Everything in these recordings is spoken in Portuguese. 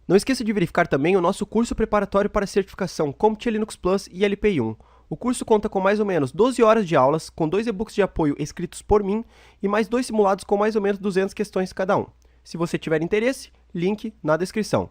Não esqueça de verificar também o nosso curso preparatório para certificação CompTIA Linux Plus e LPI 1. O curso conta com mais ou menos 12 horas de aulas, com 2 e-books de apoio escritos por mim e mais 2 simulados com mais ou menos 200 questões cada um. Se você tiver interesse, link na descrição.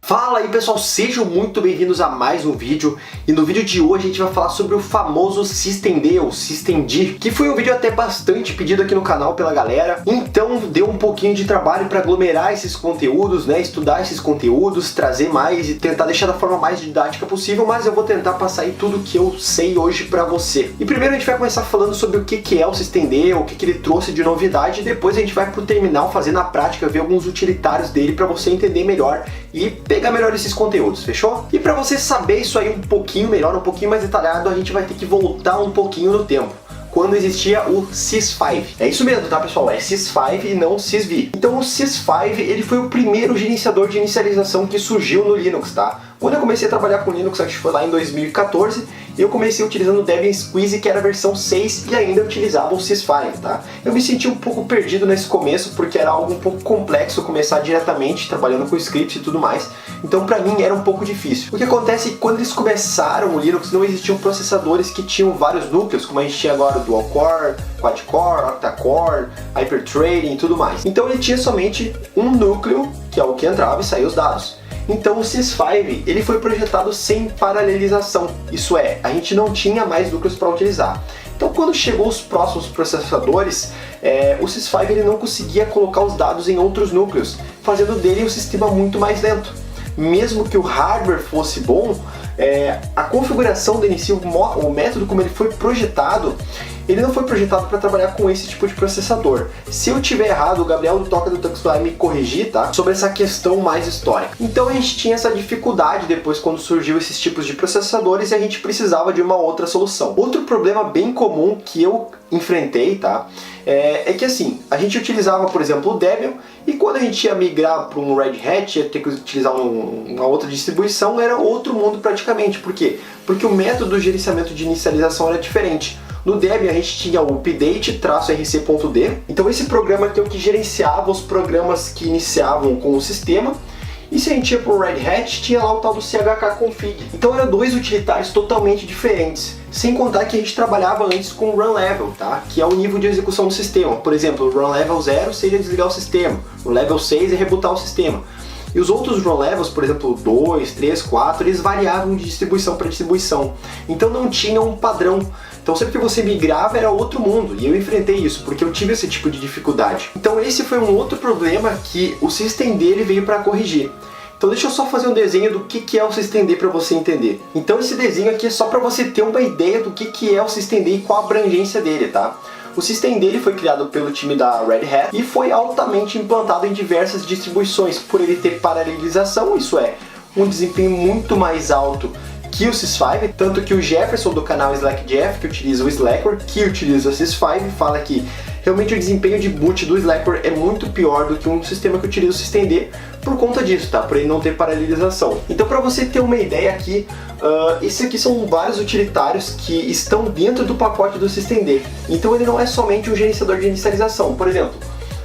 Fala aí pessoal, sejam muito bem-vindos a mais um vídeo, e no vídeo de hoje a gente vai falar sobre o famoso systemd ou systemd, que foi um vídeo até bastante pedido aqui no canal pela galera, então deu um pouquinho de trabalho para aglomerar esses conteúdos, né, estudar esses conteúdos, trazer mais e tentar deixar da forma mais didática possível, mas eu vou tentar passar aí tudo que eu sei hoje para você. E primeiro a gente vai começar falando sobre o que é o systemd, o que ele trouxe de novidade, e depois a gente vai pro terminal fazer na prática, ver alguns utilitários dele para você entender melhor e pegar melhor esses conteúdos, fechou? E para você saber isso aí um pouquinho melhor, um pouquinho mais detalhado, a gente vai ter que voltar um pouquinho no tempo, quando existia o sys5. É isso mesmo, tá pessoal? É sys5 e não sysv. Então o sys5, ele foi o primeiro gerenciador de inicialização que surgiu no Linux, tá? Quando eu comecei a trabalhar com Linux, acho que foi lá em 2014, eu comecei utilizando o Debian Squeeze, que era a versão 6, e ainda utilizava o sys5, tá? Eu me senti um pouco perdido nesse começo, porque era algo um pouco complexo começar diretamente, trabalhando com scripts e tudo mais. Então pra mim era um pouco difícil. O que acontece é que quando eles começaram o Linux, não existiam processadores que tinham vários núcleos, como a gente tinha agora o Dual Core, Quad Core, Octa Core, Hyperthreading e tudo mais. Então ele tinha somente um núcleo, que é o que entrava e saía os dados. Então o sys5, ele foi projetado sem paralelização, isso é, a gente não tinha mais núcleos para utilizar. Então quando chegou os próximos processadores, o sys5 ele não conseguia colocar os dados em outros núcleos, fazendo dele um sistema muito mais lento. Mesmo que o hardware fosse bom, a configuração dele em si, o método como ele foi projetado, ele não foi projetado para trabalhar com esse tipo de processador. Se eu tiver errado, o Gabriel do Toca do Tux vai me corrigir, tá? Sobre essa questão mais histórica. Então a gente tinha essa dificuldade depois quando surgiu esses tipos de processadores e a gente precisava de uma outra solução. Outro problema bem comum que eu enfrentei, tá? É que assim, a gente utilizava, por exemplo, o Debian, e quando a gente ia migrar para um Red Hat, ia ter que utilizar uma outra distribuição, era outro mundo praticamente. Por quê? Porque o método de gerenciamento de inicialização era diferente. No Debian a gente tinha o update-rc.d, então esse programa que é o que gerenciava os programas que iniciavam com o sistema. E se a gente ia para o Red Hat, tinha lá o tal do chkconfig. Então eram dois utilitários totalmente diferentes. Sem contar que a gente trabalhava antes com o run level, tá? Que é o nível de execução do sistema. Por exemplo, o run level 0 seria desligar o sistema, o level 6 é rebootar o sistema. E os outros run levels, por exemplo, 2, 3, 4, eles variavam de distribuição para distribuição. Então não tinha um padrão. Então sempre que você migrava era outro mundo, e eu enfrentei isso, porque eu tive esse tipo de dificuldade. Então esse foi um outro problema que o systemd veio para corrigir. Então deixa eu só fazer um desenho do que é o systemd para você entender. Então esse desenho aqui é só para você ter uma ideia do que é o systemd e qual a abrangência dele, tá? O systemd foi criado pelo time da Red Hat e foi altamente implantado em diversas distribuições, por ele ter paralelização, isso é, um desempenho muito mais alto que o sys5, tanto que o Jefferson do canal SlackJeff, que utiliza o Slackware, que utiliza o sys5, fala que realmente o desempenho de boot do Slackware é muito pior do que um sistema que utiliza o systemd por conta disso, tá? Por ele não ter paralelização. Então para você ter uma ideia aqui, esses aqui são vários utilitários que estão dentro do pacote do systemd. Então ele não é somente um gerenciador de inicialização. Por exemplo,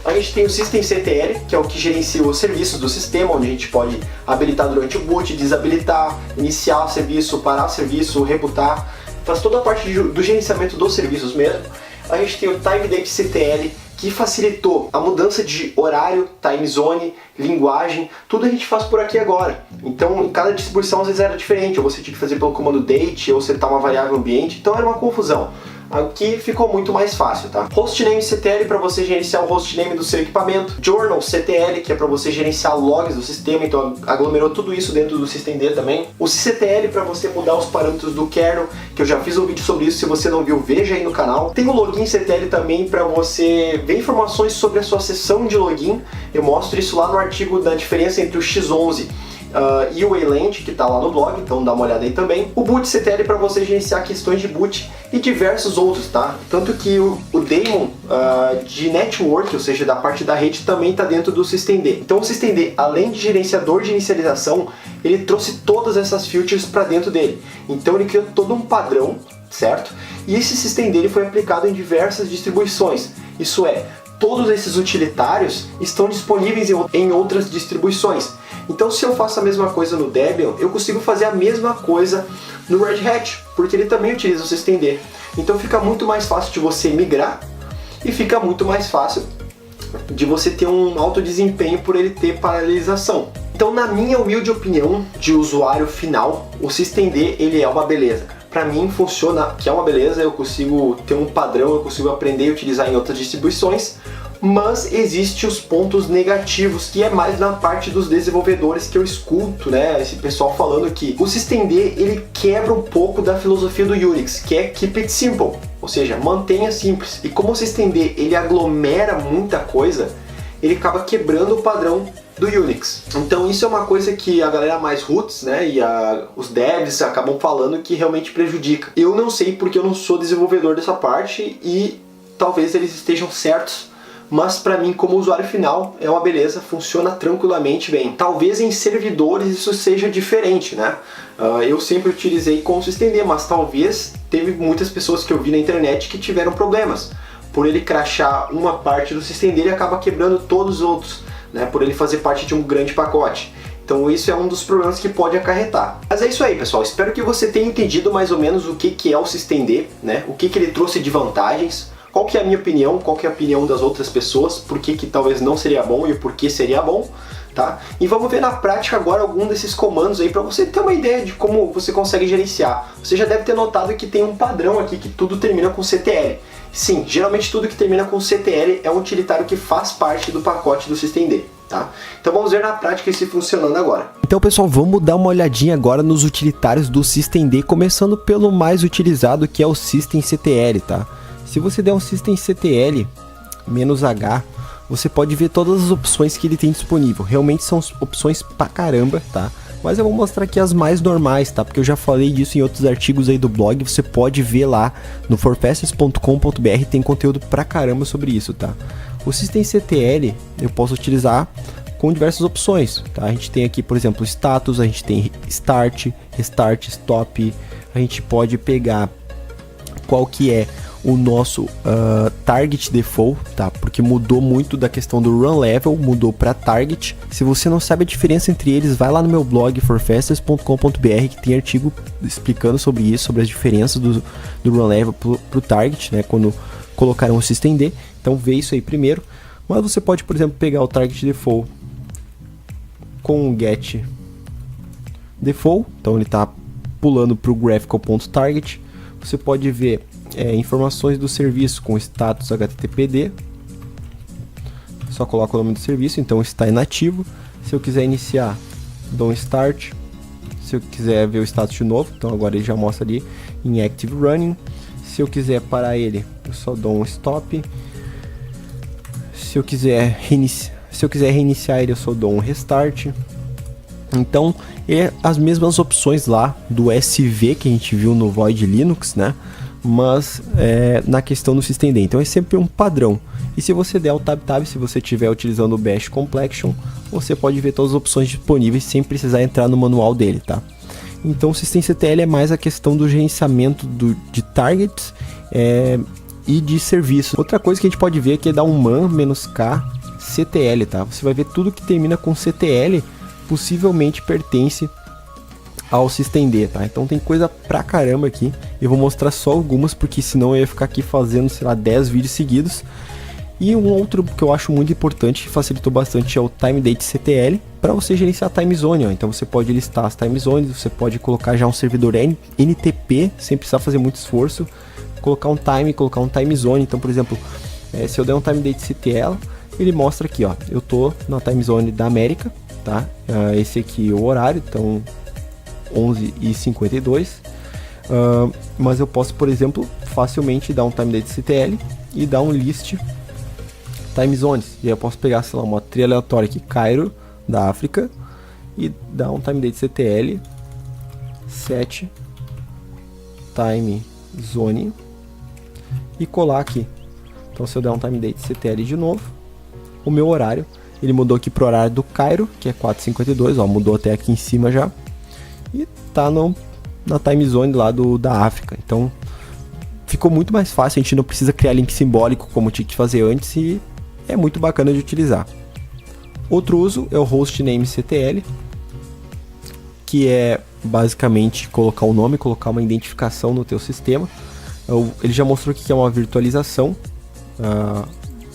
a gente tem o systemctl, que é o que gerencia os serviços do sistema, onde a gente pode habilitar durante o boot, desabilitar, iniciar o serviço, parar o serviço, rebootar, faz toda a parte do gerenciamento dos serviços mesmo. A gente tem o timedapectl, que facilitou a mudança de horário, time zone, linguagem, tudo a gente faz por aqui agora. Então, em cada distribuição às vezes era diferente, ou você tinha que fazer pelo comando date, ou setar uma variável ambiente, então era uma confusão. Aqui ficou muito mais fácil, tá? Hostnamectl para você gerenciar o hostname do seu equipamento. Journalctl, que é para você gerenciar logs do sistema, então aglomerou tudo isso dentro do systemd também. O sysctl para você mudar os parâmetros do kernel, que eu já fiz um vídeo sobre isso, se você não viu, veja aí no canal. Tem o loginctl também para você ver informações sobre a sua sessão de login. Eu mostro isso lá no artigo da diferença entre o X11 e o Wayland, que está lá no blog, então dá uma olhada aí também. O bootctl para você gerenciar questões de boot e diversos outros, tá? Tanto que o daemon de network, ou seja, da parte da rede, também está dentro do systemd. Então o systemd, além de gerenciador de inicialização, ele trouxe todas essas features para dentro dele. Então ele criou todo um padrão, certo? E esse systemd foi aplicado em diversas distribuições. Isso é, todos esses utilitários estão disponíveis em outras distribuições. Então se eu faço a mesma coisa no Debian, eu consigo fazer a mesma coisa no Red Hat, porque ele também utiliza o systemd. Então fica muito mais fácil de você migrar e fica muito mais fácil de você ter um alto desempenho por ele ter paralelização. Então, na minha humilde opinião de usuário final, o systemd ele é uma beleza. Para mim funciona que é uma beleza, eu consigo ter um padrão, eu consigo aprender e utilizar em outras distribuições, mas existem os pontos negativos, que é mais na parte dos desenvolvedores que eu escuto, né, esse pessoal falando que o systemd ele quebra um pouco da filosofia do Unix, que é keep it simple, ou seja, mantenha simples. E como o systemd ele aglomera muita coisa, ele acaba quebrando o padrão do Unix. Então isso é uma coisa que a galera mais roots, né, e os devs acabam falando que realmente prejudica. Eu não sei porque eu não sou desenvolvedor dessa parte e talvez eles estejam certos, mas para mim como usuário final é uma beleza, funciona tranquilamente bem. Talvez em servidores isso seja diferente, né? Eu sempre utilizei com o systemd, mas talvez teve muitas pessoas que eu vi na internet que tiveram problemas. Por ele crashar uma parte do systemd, ele acaba quebrando todos os outros, né? Por ele fazer parte de um grande pacote. Então isso é um dos problemas que pode acarretar. Mas é isso aí, pessoal. Espero que você tenha entendido mais ou menos o que é o systemd, né? O que ele trouxe de vantagens. Qual que é a minha opinião, qual que é a opinião das outras pessoas, por que talvez não seria bom e por que seria bom, tá? E vamos ver na prática agora algum desses comandos aí para você ter uma ideia de como você consegue gerenciar. Você já deve ter notado que tem um padrão aqui que tudo termina com CTL. Sim, geralmente tudo que termina com CTL é um utilitário que faz parte do pacote do systemd, tá? Então vamos ver na prática isso funcionando agora. Então, pessoal, vamos dar uma olhadinha agora nos utilitários do systemd, começando pelo mais utilizado, que é o systemctl, tá? Se você der um systemctl -h, você pode ver todas as opções que ele tem disponível. Realmente são opções pra caramba, tá? Mas eu vou mostrar aqui as mais normais, tá? Porque eu já falei disso em outros artigos aí do blog. Você pode ver lá no forfastest.com.br, tem conteúdo pra caramba sobre isso, tá? O systemctl eu posso utilizar com diversas opções, tá? A gente tem aqui, por exemplo, status, a gente tem start, restart, stop. A gente pode pegar qual que é o nosso target default, tá? Porque mudou muito da questão do run level, mudou para target. Se você não sabe a diferença entre eles, vai lá no meu blog forfastest.com.br, que tem artigo explicando sobre isso, sobre as diferenças do run level pro target, né? Quando colocaram o systemd. Então vê isso aí primeiro. Mas você pode, por exemplo, pegar o target default com o get default, então ele está pulando para o graphical.target. Você pode ver informações do serviço com status httpd, só coloca o nome do serviço, então está inativo. Se eu quiser iniciar, dou um start. Se eu quiser ver o status de novo, então agora ele já mostra ali em active running. Se eu quiser parar ele, eu só dou um stop. Se eu quiser reiniciar ele, eu só dou um restart. Então, é as mesmas opções lá do SV que a gente viu no Void Linux, né? Mas na questão do systemd. Então é sempre um padrão. E se você der o tab, se você estiver utilizando o Bash Complexion, você pode ver todas as opções disponíveis sem precisar entrar no manual dele, tá? Então o systemctl é mais a questão do gerenciamento de targets e de serviço. Outra coisa que a gente pode ver aqui é dar um man-k ctl, tá? Você vai ver tudo que termina com ctl possivelmente pertence ao systemd, tá? Então tem coisa pra caramba aqui. Eu vou mostrar só algumas, porque senão eu ia ficar aqui fazendo, sei lá, 10 vídeos seguidos. E um outro que eu acho muito importante, que facilitou bastante, é o timedate.ctl, para você gerenciar a time zone, ó. Então você pode listar as time zones, você pode colocar já um servidor NTP, sem precisar fazer muito esforço, colocar um time zone. Então, por exemplo, se eu der um timedate.ctl, ele mostra aqui, ó, eu tô na time zone da América, tá? Esse aqui é o horário, então 11h52, mas eu posso, por exemplo, facilmente dar um timedate.ctl e dar um list time zones, e aí eu posso pegar, sei lá, uma trilha aleatória aqui, Cairo, da África, e dar um timedate.ctl set time zone e colar aqui. Então se eu der um timedate.ctl de novo, o meu horário, ele mudou aqui pro horário do Cairo, que é 4h52, ó, mudou até aqui em cima já, e tá na time zone lá da África. Então ficou muito mais fácil, a gente não precisa criar link simbólico como tinha que fazer antes, e é muito bacana de utilizar. Outro uso é o hostname.ctl, que é basicamente colocar o nome, colocar uma identificação no teu sistema. Ele já mostrou que é uma virtualização,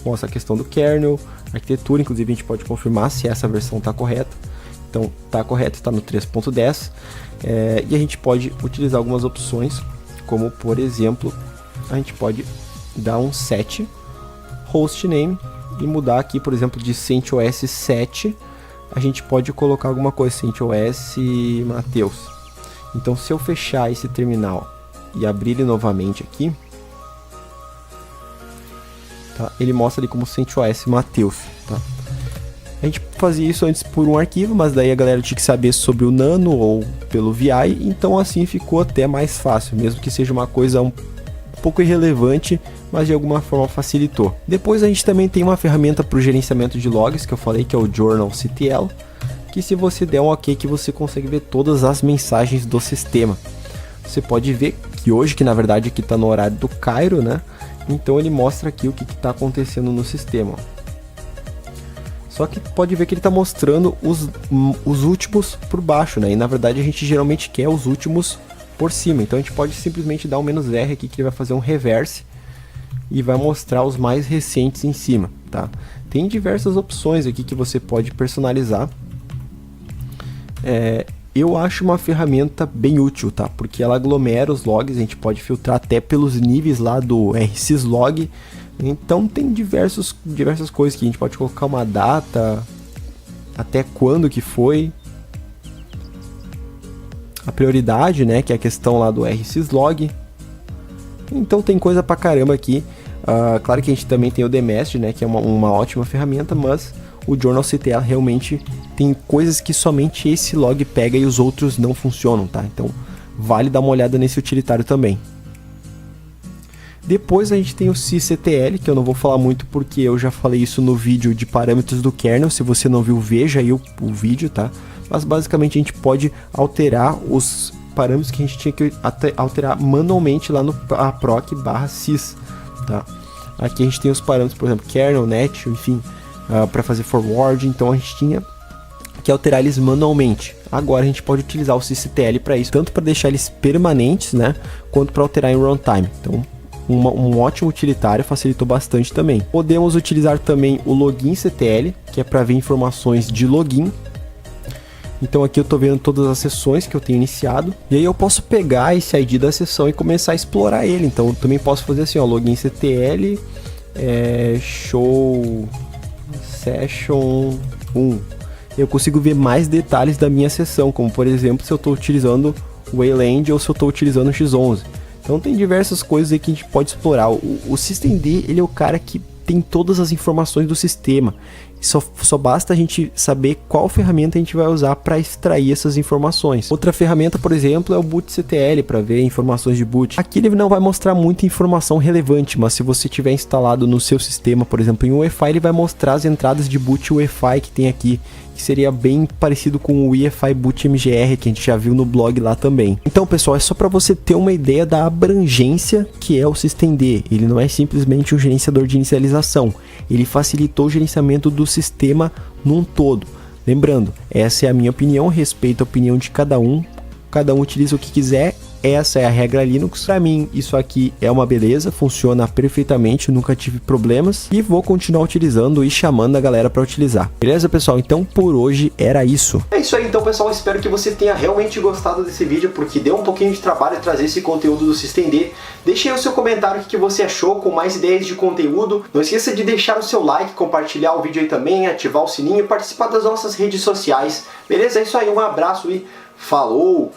mostra a questão do kernel, arquitetura, inclusive a gente pode confirmar se essa versão está correta. Então está correto, está no 3.10, e a gente pode utilizar algumas opções, como por exemplo, a gente pode dar um set hostname e mudar aqui, por exemplo, de CentOS 7, a gente pode colocar alguma coisa, CentOS Mateus. Então se eu fechar esse terminal e abrir ele novamente aqui, tá? Ele mostra ali como CentOS Mateus, tá? A gente fazia isso antes por um arquivo, mas daí a galera tinha que saber sobre o Nano ou pelo VI, então assim ficou até mais fácil, mesmo que seja uma coisa um pouco irrelevante, mas de alguma forma facilitou. Depois a gente também tem uma ferramenta para o gerenciamento de logs, que eu falei, que é o journalctl, que se você der um ok, que você consegue ver todas as mensagens do sistema. Você pode ver que hoje, que na verdade aqui está no horário do Cairo, né? Então ele mostra aqui o que está acontecendo no sistema. Só que pode ver que ele está mostrando os últimos por baixo, né? E na verdade a gente geralmente quer os últimos por cima. Então a gente pode simplesmente dar um "-r" aqui, que ele vai fazer um reverse e vai mostrar os mais recentes em cima, tá? Tem diversas opções aqui que você pode personalizar. Eu acho uma ferramenta bem útil, tá? Porque ela aglomera os logs, a gente pode filtrar até pelos níveis lá do rsyslog. Então tem diversas coisas que a gente pode colocar uma data, até quando que foi, a prioridade, né, que é a questão lá do rsyslog. Então tem coisa pra caramba aqui. Claro que a gente também tem o Dmestre, né, que é uma ótima ferramenta, mas o journalctl realmente tem coisas que somente esse log pega e os outros não funcionam, tá? Então vale dar uma olhada nesse utilitário também. Depois a gente tem o sysctl, que eu não vou falar muito porque eu já falei isso no vídeo de parâmetros do kernel. Se você não viu, veja aí o vídeo, tá? Mas basicamente a gente pode alterar os parâmetros que a gente tinha que alterar manualmente lá no proc/sys, tá? Aqui a gente tem os parâmetros, por exemplo, kernel, net, enfim, para fazer forward. Então a gente tinha que alterar eles manualmente. Agora a gente pode utilizar o sysctl para isso, tanto para deixar eles permanentes, né, quanto para alterar em runtime. Então um ótimo utilitário, facilitou bastante também. Podemos utilizar também o loginctl, que é para ver informações de login. Então aqui eu estou vendo todas as sessões que eu tenho iniciado, e aí eu posso pegar esse ID da sessão e começar a explorar ele. Então eu também posso fazer assim, ó, loginctl show session 1. Eu consigo ver mais detalhes da minha sessão, como por exemplo se eu estou utilizando o Wayland ou se eu estou utilizando o X11. Então tem diversas coisas aí que a gente pode explorar. O systemd, ele é o cara que tem todas as informações do sistema. Só basta a gente saber qual ferramenta a gente vai usar para extrair essas informações. Outra ferramenta, por exemplo, é o bootctl, para ver informações de boot. Aqui ele não vai mostrar muita informação relevante, mas se você tiver instalado no seu sistema, por exemplo, em UEFI, ele vai mostrar as entradas de boot UEFI que tem aqui, que seria bem parecido com o UEFI Boot MGR, que a gente já viu no blog lá também. Então, pessoal, é só para você ter uma ideia da abrangência que é o systemd. Ele não é simplesmente um gerenciador de inicialização, ele facilitou o gerenciamento do sistema num todo. Lembrando, essa é a minha opinião, respeito a opinião de cada um utiliza o que quiser. Essa é a regra Linux. Para mim, isso aqui é uma beleza, funciona perfeitamente, nunca tive problemas e vou continuar utilizando e chamando a galera para utilizar. Beleza, pessoal? Então, por hoje era isso. É isso aí, então, pessoal. Espero que você tenha realmente gostado desse vídeo, porque deu um pouquinho de trabalho trazer esse conteúdo do systemd. Deixe aí o seu comentário, o que você achou, com mais ideias de conteúdo. Não esqueça de deixar o seu like, compartilhar o vídeo aí também, ativar o sininho e participar das nossas redes sociais. Beleza? É isso aí, um abraço e falou!